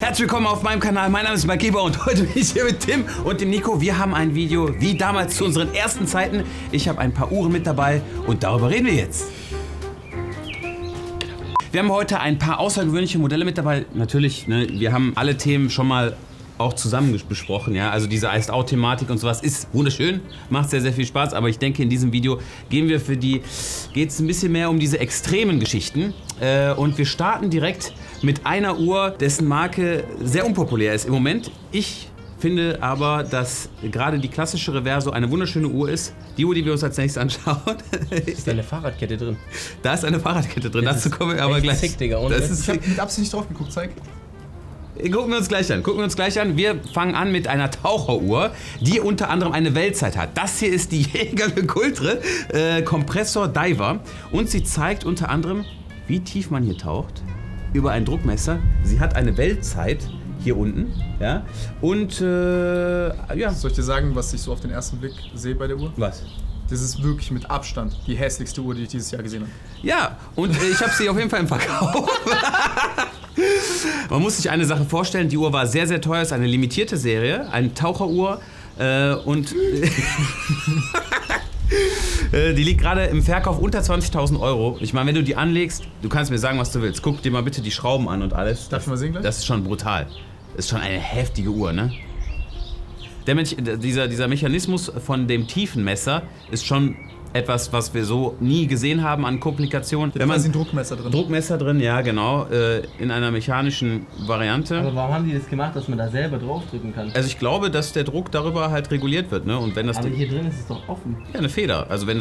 Herzlich willkommen auf meinem Kanal. Mein Name ist Mike Geber und heute bin ich hier mit Tim und dem Nico. Wir haben ein Video wie damals zu unseren ersten Zeiten. Ich habe ein paar Uhren mit dabei und darüber reden wir jetzt. Wir haben heute ein paar außergewöhnliche Modelle mit dabei. Natürlich, ne, wir haben alle Themen schon mal auch zusammen besprochen, ja, also diese Iced-Out-Thematik und sowas ist wunderschön, macht sehr, sehr viel Spaß, aber ich denke, in diesem Video geht's ein bisschen mehr um diese extremen Geschichten und wir starten direkt mit einer Uhr, dessen Marke sehr unpopulär ist im Moment. Ich finde aber, dass gerade die klassische Reverso eine wunderschöne Uhr ist. Die Uhr, die wir uns als nächstes anschauen. Ist da eine Fahrradkette drin? Da ist eine Fahrradkette drin, dazu kommen wir aber gleich. Sick, Digga. Ich hab mit Absicht nicht drauf geguckt, zeig. Gucken wir uns gleich an. Wir fangen an mit einer Taucheruhr, die unter anderem eine Weltzeit hat. Das hier ist die Jaeger LeCoultre Kompressor Diver und sie zeigt unter anderem, wie tief man hier taucht, über ein Druckmesser. Sie hat eine Weltzeit hier unten, ja, und ja. Soll ich dir sagen, was ich so auf den ersten Blick sehe bei der Uhr? Was? Das ist wirklich mit Abstand die hässlichste Uhr, die ich dieses Jahr gesehen habe. Ja, und ich habe sie auf jeden Fall im Verkauf. Man muss sich eine Sache vorstellen, die Uhr war sehr, sehr teuer, ist eine limitierte Serie, eine Taucheruhr und die liegt gerade im Verkauf unter 20.000 Euro. Ich meine, wenn du die anlegst, du kannst mir sagen, was du willst. Guck dir mal bitte die Schrauben an und alles. Darf ich mal sehen gleich? Das ist schon brutal. Das ist schon eine heftige Uhr, ne? Dieser Mechanismus von dem Tiefenmesser ist schon etwas, was wir so nie gesehen haben an Komplikationen. Da ist ein Druckmesser drin. Druckmesser drin, ja genau, in einer mechanischen Variante. Aber warum haben die das gemacht, dass man da selber draufdrücken kann? Also ich glaube, dass der Druck darüber halt reguliert wird, ne? Und wenn das aber hier drin ist es doch offen. ja, eine Feder. Also wenn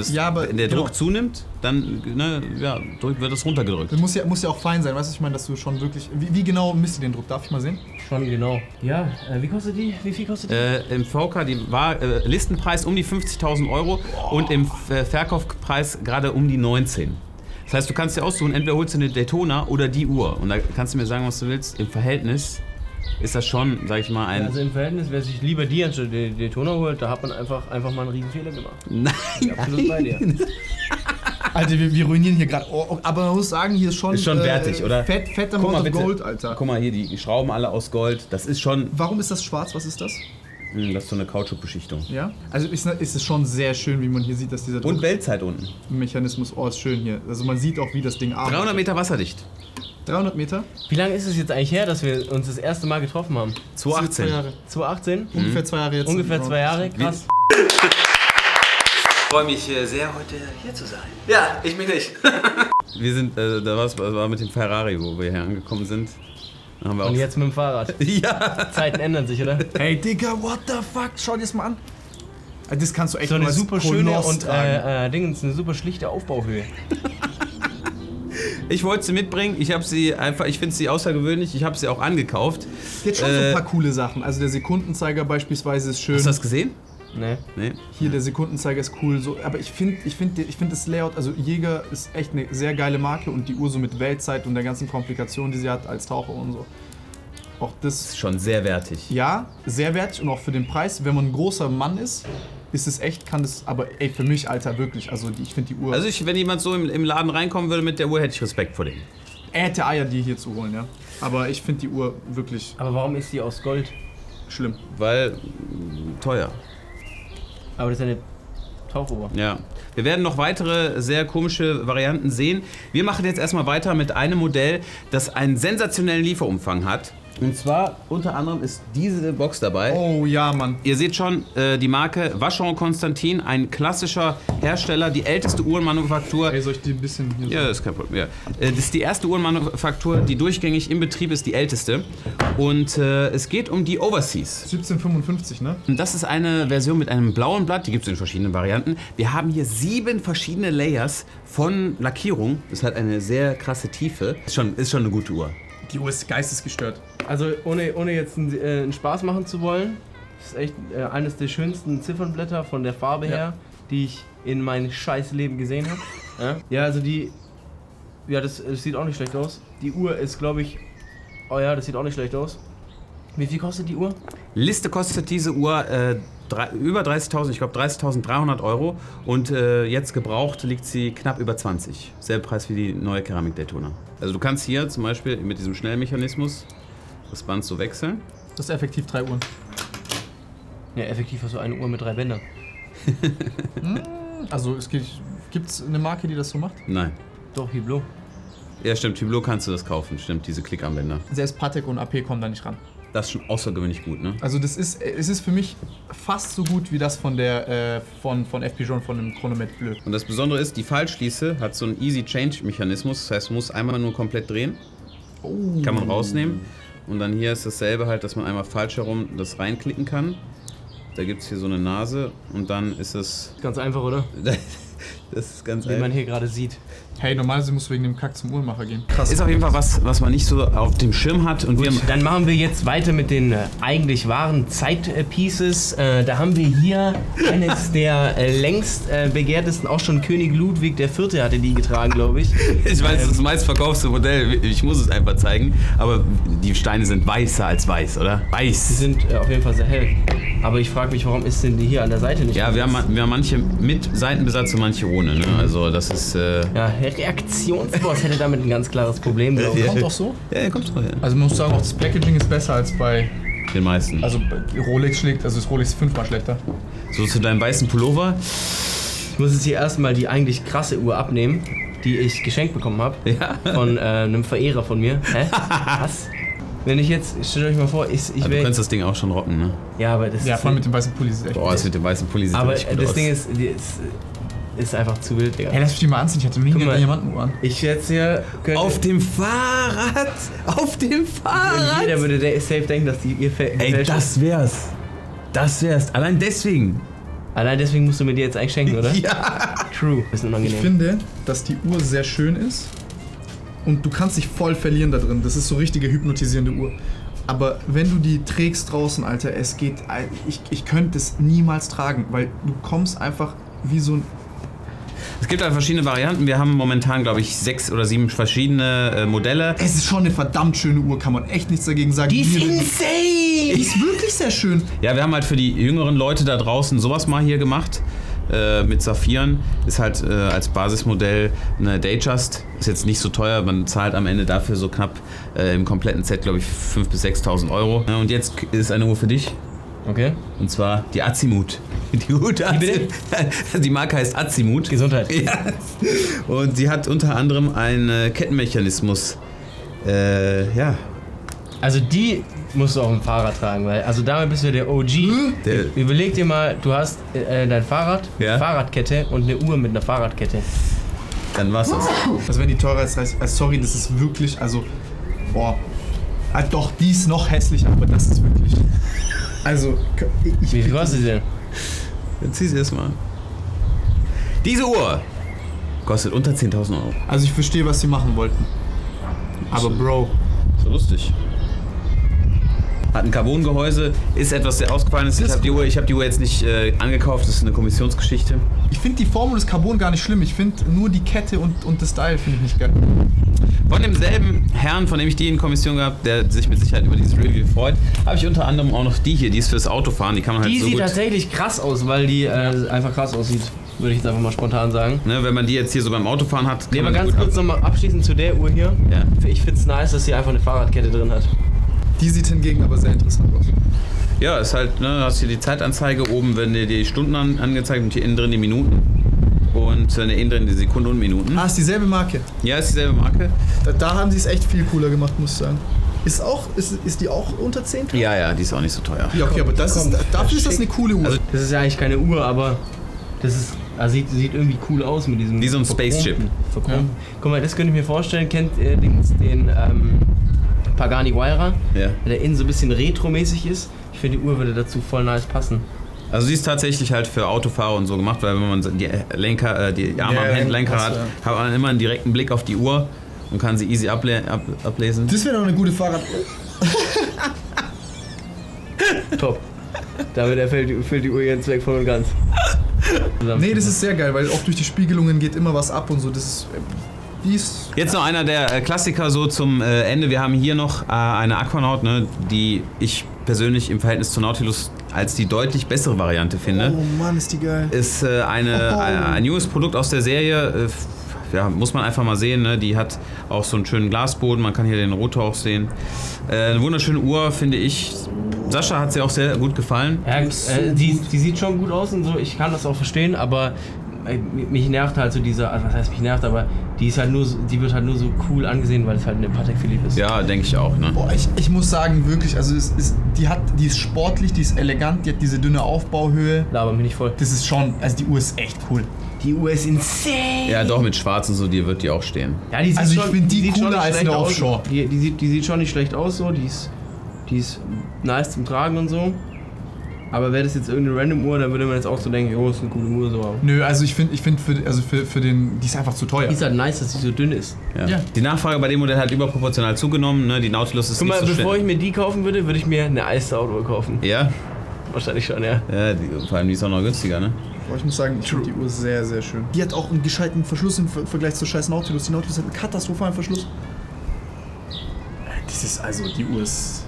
der Druck zunimmt, dann wird das runtergedrückt. Das muss ja auch fein sein, weißt du, ich meine, dass du schon wirklich... Wie genau misst ihr den Druck? Darf ich mal sehen? Schon genau. Ja, wie kostet die? Wie viel kostet die? Im VK, die war Listenpreis um die 50.000 Euro und im Verkaufspreis gerade um die 19. Das heißt, du kannst dir aussuchen, entweder holst du eine Daytona oder die Uhr. Und da kannst du mir sagen, was du willst. Im Verhältnis ist das schon, sag ich mal, ein... Also im Verhältnis, wer sich lieber die anstatt die Daytona holt, da hat man einfach mal einen riesen Fehler gemacht. Nein, bin absolut bei dir. Alter, wir ruinieren hier gerade. Aber man muss sagen, hier ist schon wertig, oder? Fetter Guck mal, Amount of bitte. Gold, Alter. Guck mal hier, die Schrauben alle aus Gold. Das ist schon... Warum ist das schwarz? Was ist das? Das ist so eine Kautschukbeschichtung. Ja? Also ist es schon sehr schön, wie man hier sieht, dass dieser Und Weltzeit unten. Mechanismus, ist schön hier. Also man sieht auch, wie das Ding arbeitet. 300 Meter wasserdicht. 300 Meter? Wie lange ist es jetzt eigentlich her, dass wir uns das erste Mal getroffen haben? 2018. 2 Jahre. 2018? Ungefähr 2 Jahre jetzt. Ungefähr 2 Jahre, krass. Ich freue mich sehr, heute hier zu sein. Ja, ich mich nicht. Wir sind, das war mit dem Ferrari, wo wir hier angekommen sind. Dann haben wir Und auch jetzt mit dem Fahrrad. ja. Zeiten ändern sich, oder? Ey, Digga, what the fuck? Schau dir das mal an. Das kannst du echt So eine nur als super schöne Koloss und tragen. Dingens, eine super schlichte Aufbauhöhe. Ich wollte sie mitbringen. Ich finde sie außergewöhnlich. Ich habe sie auch angekauft. Jetzt schon so ein paar coole Sachen. Also der Sekundenzeiger beispielsweise ist schön. Hast du das gesehen? Nee. Hier der Sekundenzeiger ist cool. So, aber ich finde das Layout, also Jaeger ist echt eine sehr geile Marke und die Uhr so mit Weltzeit und der ganzen Komplikation, die sie hat als Taucher und so. Auch das Ist schon sehr wertig. ja, sehr wertig und auch für den Preis. Wenn man ein großer Mann ist es echt, kann das, aber ey, für mich, Alter, wirklich, also ich finde die Uhr... Also wenn jemand so im Laden reinkommen würde mit der Uhr, hätte ich Respekt vor dem. er hätte Eier, die hier zu holen, ja. Aber ich finde die Uhr wirklich Aber warum ist die aus Gold? schlimm. Weil teuer. Aber das ist eine Tauchuhr. Ja. Wir werden noch weitere sehr komische Varianten sehen. Wir machen jetzt erstmal weiter mit einem Modell, das einen sensationellen Lieferumfang hat. Und zwar unter anderem ist diese Box dabei. Oh ja, Mann. Ihr seht schon, die Marke Vacheron Constantin, ein klassischer Hersteller, die älteste Uhrenmanufaktur. Ey, soll ich die ein bisschen hier Ja, das ist kein Problem. Ja. Das ist die erste Uhrenmanufaktur, die durchgängig im Betrieb ist, die älteste. Und es geht um die Overseas. 1755, ne? Und das ist eine Version mit einem blauen Blatt, die gibt es in verschiedenen Varianten. Wir haben hier 7 verschiedene Layers von Lackierung. Das hat eine sehr krasse Tiefe. Ist schon eine gute Uhr. Die Uhr ist geistesgestört. Also ohne jetzt einen Spaß machen zu wollen, das ist echt eines der schönsten Ziffernblätter von der Farbe her, die ich in meinem scheiß Leben gesehen habe. Ja, also das sieht auch nicht schlecht aus. Die Uhr ist, glaube ich, oh ja, das sieht auch nicht schlecht aus. Wie viel kostet die Uhr? Liste kostet diese Uhr über 30.000, ich glaube 30.300 Euro. Und jetzt gebraucht liegt sie knapp über 20. Selber Preis wie die neue Keramik Daytona. Also du kannst hier zum Beispiel mit diesem Schnellmechanismus das Band so wechseln. Das ist effektiv 3 Uhren. Ja, effektiv hast du eine Uhr mit 3 Bändern. Also gibt's eine Marke, die das so macht? Nein. Doch, Hublot. Ja, stimmt, Hublot kannst du das kaufen, stimmt, diese Klickarmbänder. Selbst Patek und AP kommen da nicht ran. Das ist schon außergewöhnlich gut, ne? Also es ist für mich fast so gut wie das von der von FP Journe, von dem Chronomet Bleu. Und das Besondere ist, die Fallschließe hat so einen Easy Change Mechanismus, das heißt, du musst einmal nur komplett drehen. Oh. Kann man rausnehmen. Und dann hier ist dasselbe halt, dass man einmal falsch herum das reinklicken kann. Da gibt es hier so eine Nase und dann ist es... Ganz einfach, oder? Das ist ganz Wie man einfach. hier gerade sieht. Hey, normalerweise musst du wegen dem Kack zum Uhrenmacher gehen. Krass. Ist auf jeden Fall was man nicht so auf dem Schirm hat. Und wir haben, Dann machen wir jetzt weiter mit den eigentlich wahren Zeitpieces. Da haben wir hier eines der längst begehrtesten, auch schon König Ludwig IV. Hatte die getragen, glaube ich. ich weiß, das ist das meistverkaufte Modell. Ich muss es einfach zeigen. Aber die Steine sind weißer als weiß, oder? Die Weiß. sind auf jeden Fall sehr hell. Aber ich frage mich, warum ist denn die hier an der Seite nicht? Ja, wir haben manche mit Seitenbesatz und manche ohne. Ne? Also das ist... Ja, Reaktionsboss hätte damit ein ganz klares Problem, glaube ich. Kommt doch so? Ja, der kommt drauf hin. Also man muss sagen, auch das Packaging ist besser als bei... Den meisten. Also Rolex schlägt, also ist Rolex 5-mal schlechter. So zu deinem weißen Pullover. Ich muss jetzt hier erstmal die eigentlich krasse Uhr abnehmen, die ich geschenkt bekommen habe. Ja. Von einem Verehrer von mir. Hä? Was? Wenn ich jetzt, stellt euch mal vor, ich Du will... kannst das Ding auch schon rocken, ne? Ja, aber das Ja, ist... vor allem mit dem weißen Pulli ist es echt. Boah, das mit dem weißen Pulli sieht aber richtig gut das aus. Ding ist, ist einfach zu wild, Digga. Hey, lass mich die mal anziehen, ich hatte mega Guck mal. Diamantenuhr an. Ich schätze hier... Auf dem Fahrrad! Auf dem Fahrrad! Jeder würde safe denken, dass die ihr Ey, das wär's. Das wär's. Allein deswegen. Allein deswegen musst du mir die jetzt eigentlich schenken, oder? Ja. True. Bisschen Ich unangenehm. finde, dass die Uhr sehr schön ist und du kannst dich voll verlieren da drin. Das ist so richtige hypnotisierende Uhr. Aber wenn du die trägst draußen, Alter, es geht... Ich könnte es niemals tragen, weil du kommst einfach wie so ein... Es gibt halt verschiedene Varianten. Wir haben momentan, glaube ich, 6 oder 7 verschiedene Modelle. Es ist schon eine verdammt schöne Uhr, kann man echt nichts dagegen sagen. Die ist Die insane! ist wirklich sehr schön. Ja, wir haben halt für die jüngeren Leute da draußen sowas mal hier gemacht. Mit Saphiren. Ist halt als Basismodell eine Datejust. Ist jetzt nicht so teuer. Man zahlt am Ende dafür so knapp im kompletten Set, glaube ich, 5.000 bis 6.000 Euro. Ja, und jetzt ist eine Uhr für dich. Okay. Und zwar die Azimut. Die gute bitte? Die Marke heißt Azimut. Gesundheit. Ja. Und sie hat unter anderem einen Kettenmechanismus. Ja. Also die musst du auf dem Fahrrad tragen, weil also damit bist du der OG. Überleg dir mal, du hast dein Fahrrad, Ja. Fahrradkette und eine Uhr mit einer Fahrradkette. Dann war's das. Also wenn die teurer ist, sorry, das ist wirklich, also, boah. Doch, die ist noch hässlicher, aber das ist wirklich... Also, Wie viel kostet die denn? Jetzt zieh sie erstmal. Diese Uhr kostet unter 10.000 Euro. Also ich verstehe, was sie machen wollten. Aber Bro, So lustig. Hat ein Carbon-Gehäuse, ist etwas sehr ausgefallenes. Ich habe die Uhr jetzt nicht angekauft, das ist eine Kommissionsgeschichte. ich finde die Formel des Carbon gar nicht schlimm. Ich finde nur die Kette und das Style finde ich nicht geil. Von demselben Herrn, von dem ich die in Kommission gehabt, der sich mit Sicherheit über dieses Review freut, habe ich unter anderem auch noch die hier, die ist fürs Autofahren, die kann man halt Die so sieht gut... tatsächlich krass aus, weil die einfach krass aussieht. Würde ich jetzt einfach mal spontan sagen. Ne, wenn man die jetzt hier so beim Autofahren hat, kann Nee, aber man ganz gut kurz nochmal abschließend zu der Uhr hier. Ja. Ich finde es nice, dass sie einfach eine Fahrradkette drin hat. Die sieht hingegen aber sehr interessant aus. Ja, ist halt, ne, hast hier die Zeitanzeige, oben werden dir die Stunden angezeigt und hier innen drin die Minuten. Und innen drin die Sekunden und Minuten. Ah, ist dieselbe Marke. Ja, ist dieselbe Marke. Da haben sie es echt viel cooler gemacht, muss ich sagen. Ist die auch unter 10? Ja, die ist auch nicht so teuer. Ja, okay, aber dafür ist das eine coole Uhr. Also, Das ist ja eigentlich keine Uhr, aber das ist, also sieht irgendwie cool aus mit diesem... Wie so ein Spaceship. Verchromten. Ja. Guck mal, das könnte ich mir vorstellen. Kennt ihr den Pagani Huayra? Ja. Der innen so ein bisschen retro-mäßig ist. Ich finde, die Uhr würde dazu voll nice passen. Also sie ist tatsächlich halt für Autofahrer und so gemacht, weil wenn man die Lenker, die Arme am Lenker hat, hat man immer einen direkten Blick auf die Uhr und kann sie easy ablesen. Das wäre doch eine gute Fahrrad. Top. Damit erfüllt die Uhr ihren Zweck voll und ganz. Nee, das ist sehr geil, weil auch durch die Spiegelungen geht immer was ab und so. Das ist... Die ist... Jetzt noch einer der Klassiker so zum Ende. Wir haben hier noch eine Aquanaut, ne, die ich persönlich im Verhältnis zur Nautilus als die deutlich bessere Variante finde. Oh Mann, ist die geil. Ist ein neues Produkt aus der Serie. ja, muss man einfach mal sehen, ne? Die hat auch so einen schönen Glasboden, man kann hier den Rotor auch sehen. Eine wunderschöne Uhr, finde ich. Sascha hat sie auch sehr gut gefallen. Ja, die sieht schon gut aus und so, ich kann das auch verstehen, aber mich nervt halt so dieser, also was heißt mich nervt, aber die ist halt nur, die wird halt nur so cool angesehen, weil es halt eine Patek Philippe ist. Ja, denke ich auch, ne? Boah, ich muss sagen, wirklich, also die ist sportlich, die ist elegant, die hat diese dünne Aufbauhöhe. Laber mich nicht voll. Das ist schon, also die Uhr ist echt cool. Die Uhr ist insane. Ja, doch, mit schwarz und so, die wird die auch stehen. Ja, die sieht Also ich schon, finde die sieht cooler schon als schlecht eine aus. Offshore. Die sieht schon nicht schlecht aus, so, die ist nice zum Tragen und so. Aber wäre das jetzt irgendeine random Uhr, dann würde man jetzt auch so denken, jo, ist eine coole Uhr, so. Nö, also ich finde für den, die ist einfach zu teuer. Die ist halt nice, dass sie so dünn ist. Ja. Die Nachfrage bei dem Modell hat überproportional zugenommen, ne? Die Nautilus ist Guck mal, nicht so bevor schnell. ich mir die kaufen würde, würde ich mir eine Iced Out Uhr kaufen. Ja? Wahrscheinlich schon, ja. Ja, vor allem die ist auch noch günstiger, ne? Aber ich muss sagen, ich finde die Uhr sehr, sehr schön. Die hat auch einen gescheiten Verschluss im Vergleich zur scheiß Nautilus. Die Nautilus hat einen katastrophalen Verschluss. Die Uhr ist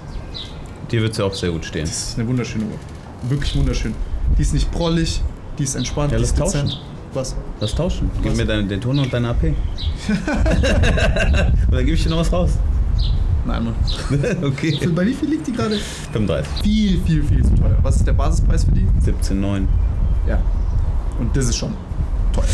Die wird sie auch sehr gut stehen. Das ist eine wunderschöne Uhr. Wirklich wunderschön. Die ist nicht prollig, die ist entspannt, Ja, die lass ist tauschen. dezent. Was? Lass tauschen. Gib Was? mir den Ton und deine AP. Und dann gebe ich dir noch was raus. Nein, Mann. Okay. Bei wie viel liegt die gerade? 35. Viel, viel, viel zu teuer. Was ist der Basispreis für die? 17,9. Ja. Und das ist schon teuer.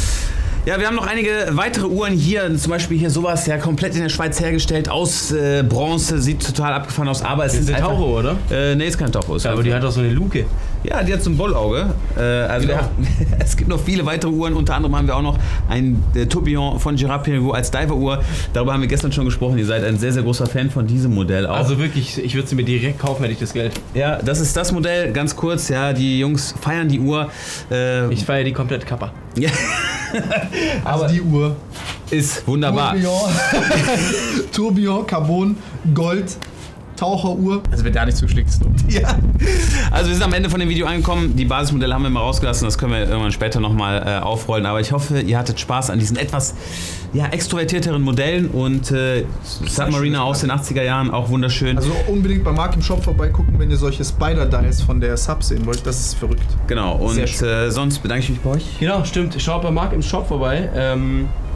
Ja, wir haben noch einige weitere Uhren hier, zum Beispiel hier sowas, ja, komplett in der Schweiz hergestellt, aus Bronze, sieht total abgefahren aus, aber es Das ist ist eine einfach- Taucher, oder? Nee, ist kein Taucher. Ist Ja, aber einfach- die hat doch so eine Luke. Ja, die hat so ein Bollauge. Also Genau. es gibt noch viele weitere Uhren. Unter anderem haben wir auch noch ein Tourbillon von Girard-Perregaux als Diver-Uhr. Darüber haben wir gestern schon gesprochen. Ihr seid ein sehr, sehr großer Fan von diesem Modell auch. Also wirklich, ich würde sie mir direkt kaufen, hätte ich das Geld. ja, das ist das Modell. Ganz kurz, ja, die Jungs feiern die Uhr. Ich feiere die komplett Kappa. Ja, Also die Uhr. ist wunderbar. Tourbillon, Carbon, Gold, Taucheruhr. Also wer da nicht zuschlägt, ist dumm. Ja. Also wir sind am Ende von dem Video angekommen. Die Basismodelle haben wir mal rausgelassen. Das können wir irgendwann später nochmal aufrollen. Aber ich hoffe, ihr hattet Spaß an diesen etwas extrovertierteren Modellen. Und Submariner aus den 80er Jahren, auch wunderschön. Also unbedingt bei Marc im Shop vorbeigucken, wenn ihr solche Spider-Dials von der Sub sehen wollt. Das ist verrückt. Genau. Und Sehr schön. sonst bedanke ich mich bei euch. Genau, stimmt. Schaut bei Marc im Shop vorbei.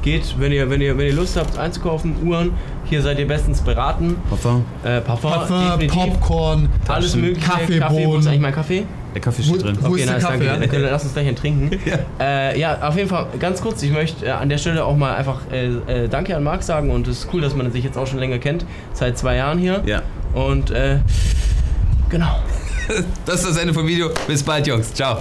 Geht, wenn ihr Lust habt einzukaufen, Uhren. Hier seid ihr bestens beraten. Parfum. Parfum, Parfum, definitiv. Popcorn, Alles mögliche. Kaffeebohnen. Wo ist eigentlich mein Kaffee? Der Kaffee steht drin. Wo ist der Kaffee? danke. Dann lass uns gleich einen trinken. Ja, auf jeden Fall ganz kurz. Ich möchte an der Stelle auch mal einfach Danke an Marc sagen. Und es ist cool, dass man sich jetzt auch schon länger kennt. Seit 2 Jahren hier. Ja. Und genau. Das ist das Ende vom Video. Bis bald, Jungs. Ciao.